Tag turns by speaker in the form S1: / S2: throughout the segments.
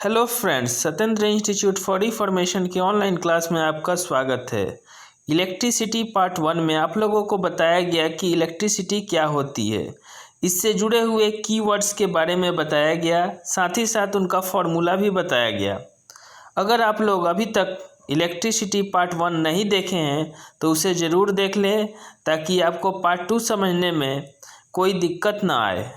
S1: Hello friends, Satyendra institute for information की online class में आपका स्वागत है। इलेक्ट्रिसिटी पार्ट 1 में आप लोगों को बताया गया कि इलेक्ट्रिसिटी क्या होती है। इससे जुड़े हुए कीवर्ड्स के बारे में बताया गया, साथ ही साथ उनका फॉर्मूला भी बताया गया। अगर आप लोग अभी तक इलेक्ट्रिसिटी पार्ट 1 नहीं देखे हैं तो उसे ज़रूर देख लें, ताकि आपको पार्ट 2 समझने में कोई दिक्कत ना आए।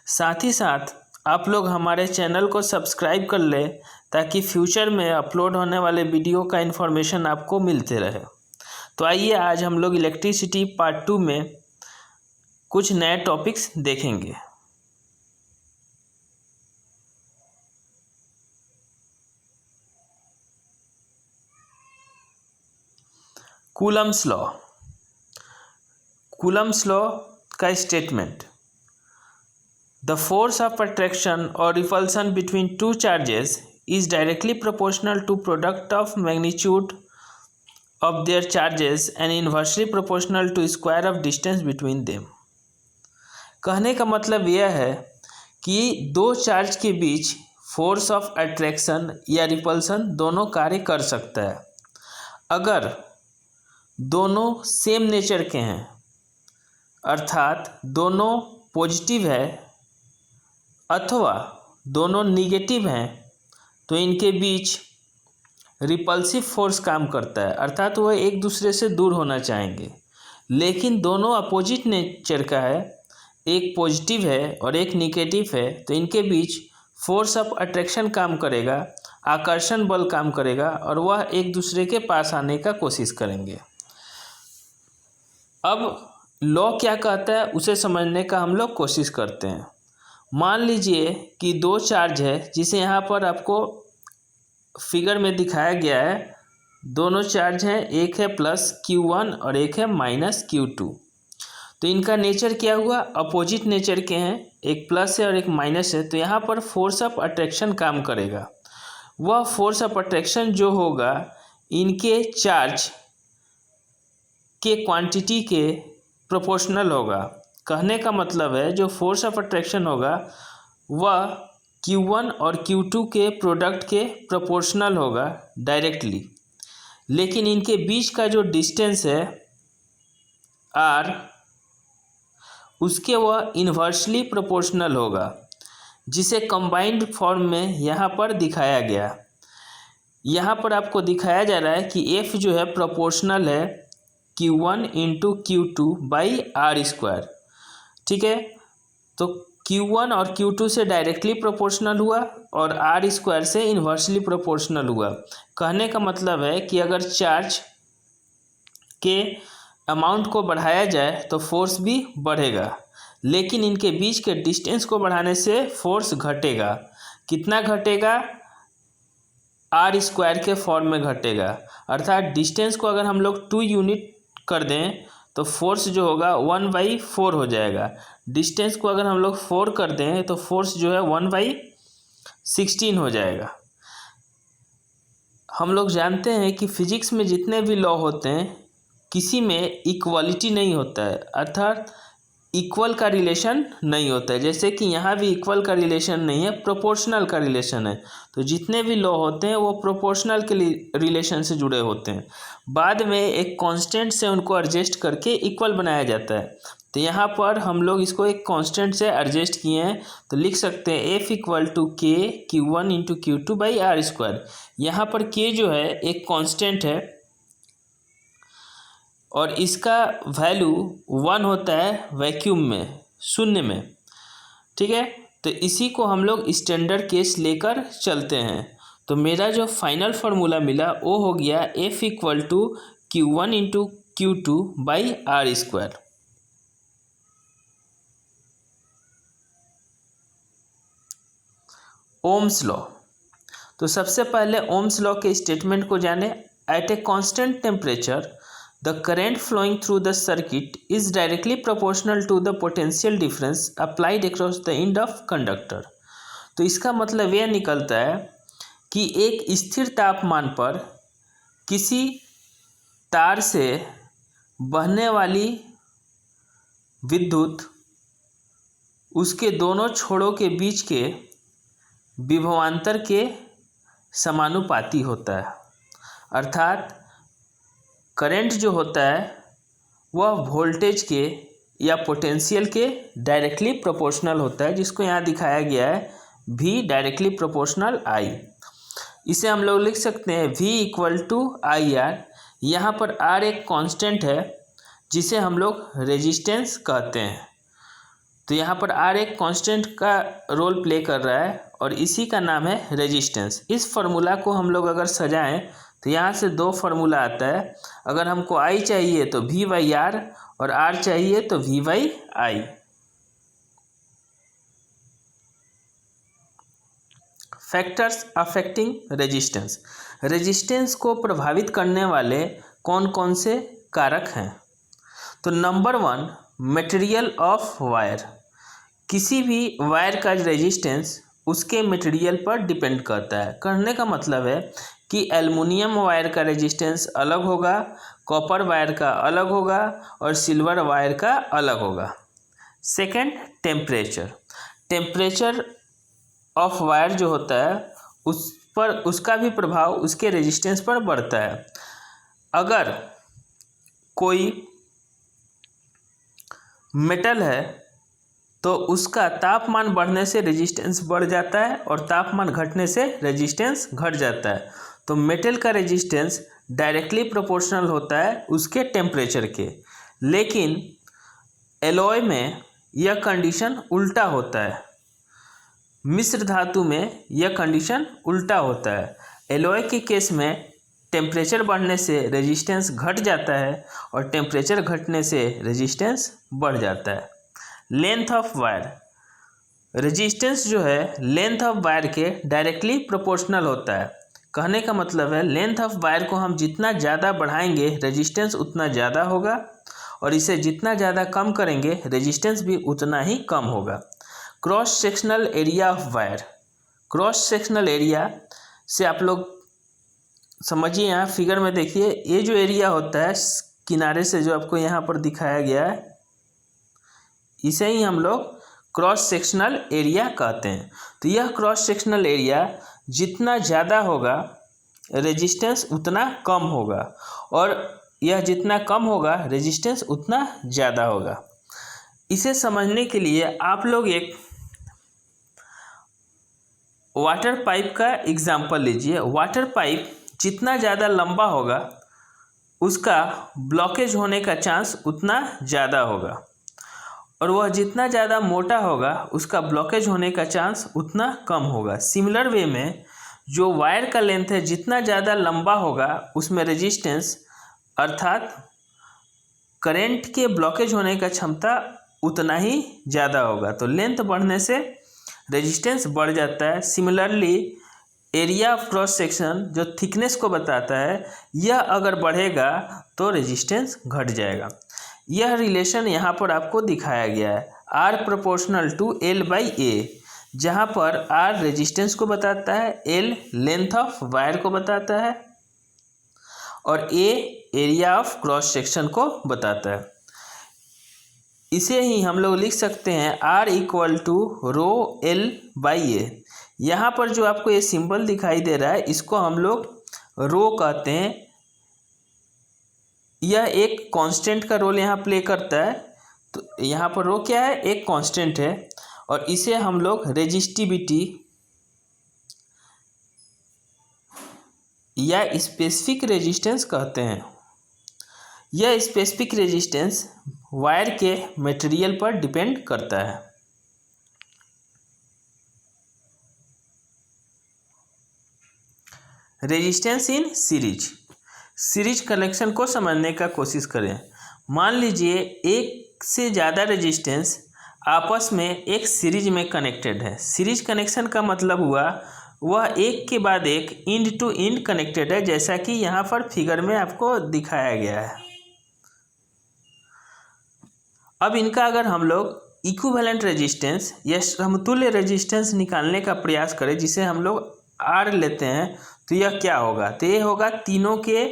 S1: साथ ही साथ आप लोग हमारे चैनल को सब्सक्राइब कर लें, ताकि फ्यूचर में अपलोड होने वाले वीडियो का इन्फॉर्मेशन आपको मिलते रहे। तो आइए आज हम लोग इलेक्ट्रिसिटी पार्ट 2 में कुछ नए टॉपिक्स देखेंगे। Coulomb's law. कूलम्स लॉ का statement: The force of attraction or repulsion between two charges is directly proportional to product of magnitude of their charges and inversely proportional to square of distance between them। कहने का मतलब यह है कि दो charge के बीच force of attraction या repulsion दोनों कार्य कर सकता है अगर दोनों सेम नेचर के हैं, अर्थात दोनों पॉजिटिव है अथवा दोनों निगेटिव हैं, तो इनके बीच रिपल्सिव फोर्स काम करता है, अर्थात वह एक दूसरे से दूर होना चाहेंगे। लेकिन दोनों अपोजिट नेचर का है, एक पॉजिटिव है और एक निगेटिव है, तो इनके बीच फोर्स ऑफ अट्रैक्शन काम करेगा, आकर्षण बल काम करेगा और वह एक दूसरे के पास आने का कोशिश करेंगे। अब लॉ क्या कहता है उसे समझने का हम लोग कोशिश करते हैं। मान लीजिए कि दो चार्ज है, जिसे यहाँ पर आपको फिगर में दिखाया गया है। दोनों चार्ज हैं, एक है प्लस Q1 और एक है माइनस Q2। तो इनका नेचर क्या हुआ? अपोजिट नेचर के हैं, एक प्लस है और एक माइनस है। तो यहाँ पर फोर्स ऑफ अट्रैक्शन काम करेगा। वह फोर्स ऑफ अट्रैक्शन जो होगा इनके चार्ज के क्वांटिटी के प्रोपोर्शनल होगा। कहने का मतलब है जो फोर्स ऑफ अट्रैक्शन होगा वह Q1 और Q2 के प्रोडक्ट के प्रोपोर्शनल होगा डायरेक्टली, लेकिन इनके बीच का जो डिस्टेंस है R, उसके वह इन्वर्सली प्रोपोर्शनल होगा, जिसे कंबाइंड फॉर्म में यहाँ पर दिखाया गया। यहाँ पर आपको दिखाया जा रहा है कि F जो है प्रोपोर्शनल है Q1 into Q2 by R²। ठीक है, तो Q1 और Q2 से डायरेक्टली प्रोपोर्शनल हुआ और R² से इन्वर्सली प्रोपोर्शनल हुआ। कहने का मतलब है कि अगर चार्ज के अमाउंट को बढ़ाया जाए तो फोर्स भी बढ़ेगा, लेकिन इनके बीच के डिस्टेंस को बढ़ाने से फोर्स घटेगा। कितना घटेगा? R² के फॉर्म में घटेगा, अर्थात डिस्टेंस को अगर हम लोग 2 यूनिट कर दें तो फोर्स जो होगा 1/4 हो जाएगा। डिस्टेंस को अगर हम लोग 4 कर दें तो फोर्स जो है 1/16 हो जाएगा। हम लोग जानते हैं कि फिजिक्स में जितने भी लॉ होते हैं किसी में इक्वलिटी नहीं होता है, अर्थात इक्वल का रिलेशन नहीं होता है। जैसे कि यहाँ भी इक्वल का रिलेशन नहीं है, प्रोपोर्शनल का रिलेशन है। तो जितने भी लॉ होते हैं वो प्रोपोर्शनल के रिलेशन से जुड़े होते हैं। बाद में एक कांस्टेंट से उनको एडजस्ट करके इक्वल बनाया जाता है। तो यहाँ पर हम लोग इसको एक कांस्टेंट से एडजस्ट किए हैं, तो लिख सकते हैं F = K Q1 into Q2 by R²। यहाँ पर K जो है एक कांस्टेंट है और इसका वैल्यू 1 होता है वैक्यूम में, शून्य में। ठीक है, तो इसी को हम लोग स्टैंडर्ड केस लेकर चलते हैं। तो मेरा जो फाइनल फार्मूला मिला वो हो गया F = Q1 into Q2 by R²। Ohm's law. तो सबसे पहले ओम्स लॉ के स्टेटमेंट को जाने। At a constant temperature the current flowing through the circuit is directly proportional to the potential difference applied across the end of conductor। तो इसका मतलब यह निकलता है कि एक स्थिर तापमान पर किसी तार से बहने वाली विद्युत उसके दोनों छोरों के बीच के विभवांतर के समानुपाती होता है, अर्थात करंट जो होता है वह वोल्टेज के या पोटेंशियल के डायरेक्टली प्रोपोर्शनल होता है, जिसको यहाँ दिखाया गया है V डायरेक्टली प्रोपोर्शनल I। इसे हम लोग लिख सकते हैं V इक्वल टू IR। यहाँ पर R एक कांस्टेंट है जिसे हम लोग रेजिस्टेंस कहते हैं। तो यहाँ पर R एक कांस्टेंट का रोल प्ले कर रहा है और इसी का नाम है रेजिस्टेंस। इस फार्मूला को हम लोग अगर सजाएं तो यहाँ से दो फार्मूला आता है। अगर हमको I चाहिए तो V/R और R चाहिए तो V/I। Factors affecting resistance. Resistance को प्रभावित करने वाले कौन कौन से कारक हैं? तो नंबर 1, मटेरियल ऑफ वायर। किसी भी वायर का रेजिस्टेंस उसके मटेरियल पर डिपेंड करता है। कहने का मतलब है कि एल्युमिनियम वायर का रेजिस्टेंस अलग होगा, कॉपर वायर का अलग होगा और सिल्वर वायर का अलग होगा। Second, temperature. Temperature of wire जो होता है उस पर उसका भी प्रभाव उसके रेजिस्टेंस पर बढ़ता है। अगर कोई मेटल है तो उसका तापमान बढ़ने से रेजिस्टेंस बढ़ जाता है और तापमान घटने से रेजिस्टेंस घट जाता है। तो मेटल का रेजिस्टेंस डायरेक्टली प्रोपोर्शनल होता है उसके टेम्परेचर के। लेकिन एलॉय में यह कंडीशन उल्टा होता है। मिश्र धातु में यह कंडीशन उल्टा होता है। एलॉय के केस में टेम्परेचर बढ़ने से रेजिस्टेंस घट जाता है और टेम्परेचर घटने से रेजिस्टेंस बढ़ जाता है। Length of wire. रेजिस्टेंस जो है लेंथ ऑफ वायर के डायरेक्टली प्रोपोर्शनल होता है। कहने का मतलब है लेंथ ऑफ वायर को हम जितना ज़्यादा बढ़ाएंगे रेजिस्टेंस उतना ज़्यादा होगा और इसे जितना ज़्यादा कम करेंगे रेजिस्टेंस भी उतना ही कम होगा। Cross sectional area of wire. Cross sectional area से आप लोग समझिए, यहाँ फिगर में देखिए, ये जो एरिया होता है किनारे से जो आपको यहाँ पर दिखाया गया है इसे ही हम लोग क्रॉस सेक्शनल एरिया कहते हैं। तो यह क्रॉस सेक्शनल एरिया जितना ज़्यादा होगा रेजिस्टेंस उतना कम होगा और यह जितना कम होगा रेजिस्टेंस उतना ज़्यादा होगा। इसे समझने के लिए आप लोग एक वाटर पाइप का एग्जाम्पल लीजिए। वाटर पाइप जितना ज़्यादा लंबा होगा उसका ब्लॉकेज होने का चांस उतना ज़्यादा होगा और वह जितना ज़्यादा मोटा होगा उसका ब्लॉकेज होने का चांस उतना कम होगा। सिमिलर वे में जो वायर का लेंथ है जितना ज़्यादा लंबा होगा उसमें रेजिस्टेंस अर्थात करंट के ब्लॉकेज होने का क्षमता उतना ही ज़्यादा होगा। तो लेंथ बढ़ने से रेजिस्टेंस बढ़ जाता है। Similarly area of cross section जो थिकनेस को बताता है यह अगर बढ़ेगा तो रेजिस्टेंस घट जाएगा। यह रिलेशन यहाँ पर आपको दिखाया गया है R प्रोपोर्शनल टू L/A, जहाँ पर R रेजिस्टेंस को बताता है, L लेंथ ऑफ वायर को बताता है और A area of cross section को बताता है। इसे ही हम लोग लिख सकते हैं R इक्वल टू ρL/A। यहाँ पर जो आपको ये सिंबल दिखाई दे रहा है इसको हम लोग रो कहते हैं। यह एक कांस्टेंट का रोल यहाँ प्ले करता है। तो यहाँ पर रो क्या है, एक कांस्टेंट है और इसे हम लोग रेजिस्टिविटी या स्पेसिफिक रेजिस्टेंस कहते हैं। यह स्पेसिफिक रेजिस्टेंस वायर के मटेरियल पर डिपेंड करता है। Resistance in series. Series connection को समझने का कोशिश करें। मान लीजिए एक से ज़्यादा रेजिस्टेंस आपस में एक सीरीज में कनेक्टेड है। सीरीज कनेक्शन का मतलब हुआ वह एक के बाद एक इंड टू इंड कनेक्टेड है, जैसा कि यहाँ पर फिगर में आपको दिखाया गया है। अब इनका अगर हम लोग इक्विवेलेंट रेजिस्टेंस या समतुल्य रेजिस्टेंस निकालने का प्रयास करें जिसे हम लोग R लेते हैं तो यह क्या होगा, तो ये होगा तीनों के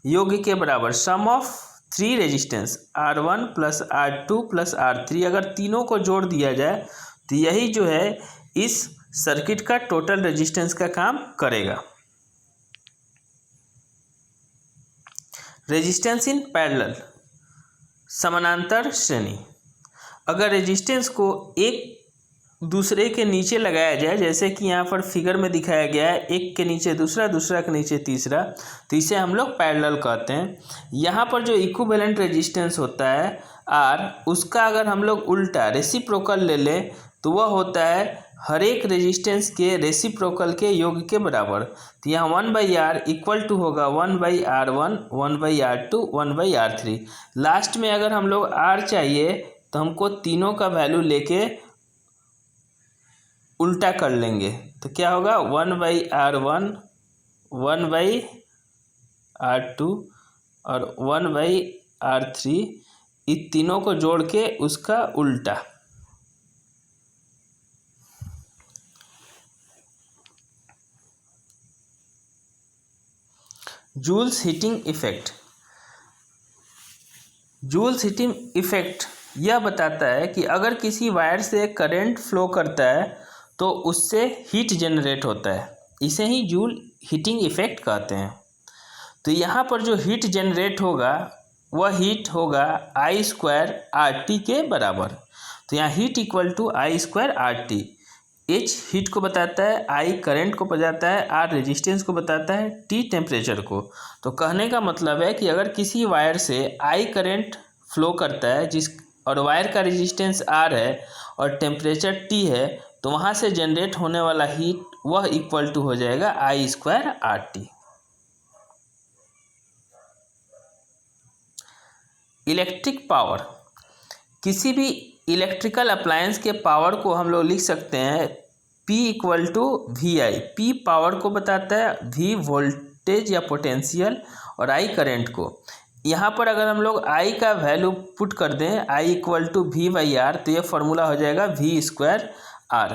S1: योग के बराबर, sum of three resistance R1 plus R2 plus R3। अगर तीनों को जोड़ दिया जाए तो यही जो है इस सर्किट का टोटल रेजिस्टेंस का काम करेगा। रेजिस्टेंस इन पैरेलल, समानांतर श्रेणी। अगर रेजिस्टेंस को एक दूसरे के नीचे लगाया जाए, जैसे कि यहाँ पर फिगर में दिखाया गया है, एक के नीचे दूसरा, दूसरा के नीचे तीसरा, तो इसे हम लोग पैरेलल कहते हैं। यहाँ पर जो इक्विवेलेंट रेजिस्टेंस होता है आर, उसका अगर हम लोग उल्टा रेसिप्रोकल ले लें तो वह होता है हर एक रेजिस्टेंस के रेसिप्रोकल के योग के बराबर। तो यहाँ 1/r इक्वल टू होगा 1/r1, 1/r2, 1/r3। लास्ट में अगर हम लोग r चाहिए तो हमको तीनों का वैल्यू लेके उल्टा कर लेंगे, तो क्या होगा 1/r1, 1/r2 और 1/r3, इन तीनों को जोड़ के उसका उल्टा। Joule's heating effect. Joule's heating effect यह बताता है कि अगर किसी वायर से करंट फ्लो करता है तो उससे हीट जनरेट होता है, इसे ही जूल हीटिंग इफेक्ट कहते हैं। तो यहाँ पर जो हीट जनरेट होगा वह हीट होगा I²RT के बराबर। तो यहाँ heat equal to I²RT। H heat को बताता है, I करंट को बताता है, R रेजिस्टेंस को बताता है, T टेम्परेचर को। तो कहने का मतलब है कि अगर किसी वायर से I करंट फ्लो करता है और वायर का रेजिस्टेंस R है और टेम्परेचर T है, तो वहाँ से जनरेट होने वाला हीट वह इक्वल टू हो जाएगा I²RT। इलेक्ट्रिक पावर, किसी भी इलेक्ट्रिकल अप्लायंस के पावर को हम लोग लिख सकते हैं P equal to VI। P power को बताता है, V वोल्टेज या पोटेंशियल और I करंट को। यहाँ पर अगर हम लोग I का वैल्यू पुट कर दें, I इक्वल टू V/R, तो यह फॉर्मूला हो जाएगा V²R।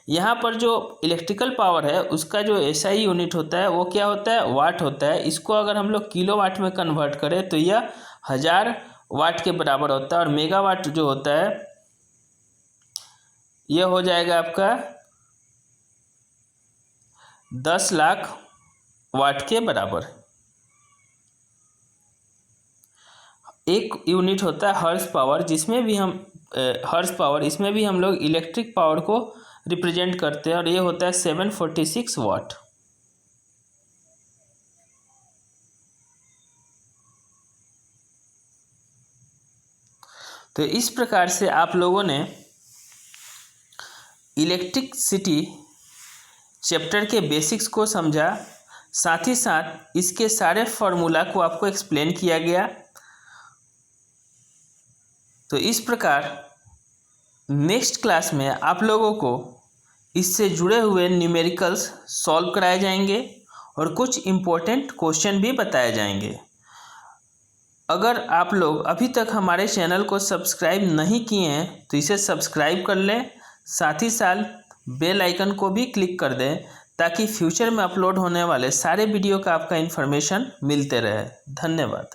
S1: यहाँ पर जो इलेक्ट्रिकल पावर है उसका जो SI यूनिट होता है वो क्या होता है, वाट होता है। इसको अगर हम लोग किलोवाट में कन्वर्ट करें तो यह 1000 वाट के बराबर होता है, और मेगावाट जो होता है यह हो जाएगा आपका 10 लाख वाट के बराबर। एक यूनिट होता है हर्ट्ज पावर, जिसमें भी हम हर्ट्ज पावर, इसमें भी हम लोग इलेक्ट्रिक पावर को रिप्रेजेंट करते हैं, और ये होता है 746 वाट। तो इस प्रकार से आप लोगों ने इलेक्ट्रिसिटी चैप्टर के बेसिक्स को समझा, साथ ही साथ इसके सारे फॉर्मूला को आपको एक्सप्लेन किया गया। तो इस प्रकार नेक्स्ट क्लास में आप लोगों को इससे जुड़े हुए न्यूमेरिकल्स सॉल्व कराए जाएंगे और कुछ इम्पोर्टेंट क्वेश्चन भी बताए जाएंगे। अगर आप लोग अभी तक हमारे चैनल को सब्सक्राइब नहीं किए हैं तो इसे सब्सक्राइब कर लें, साथ ही साथ बेल आइकन को भी क्लिक कर दें, ताकि फ्यूचर में अपलोड होने वाले सारे वीडियो का आपका इन्फॉर्मेशन मिलते रहे। धन्यवाद।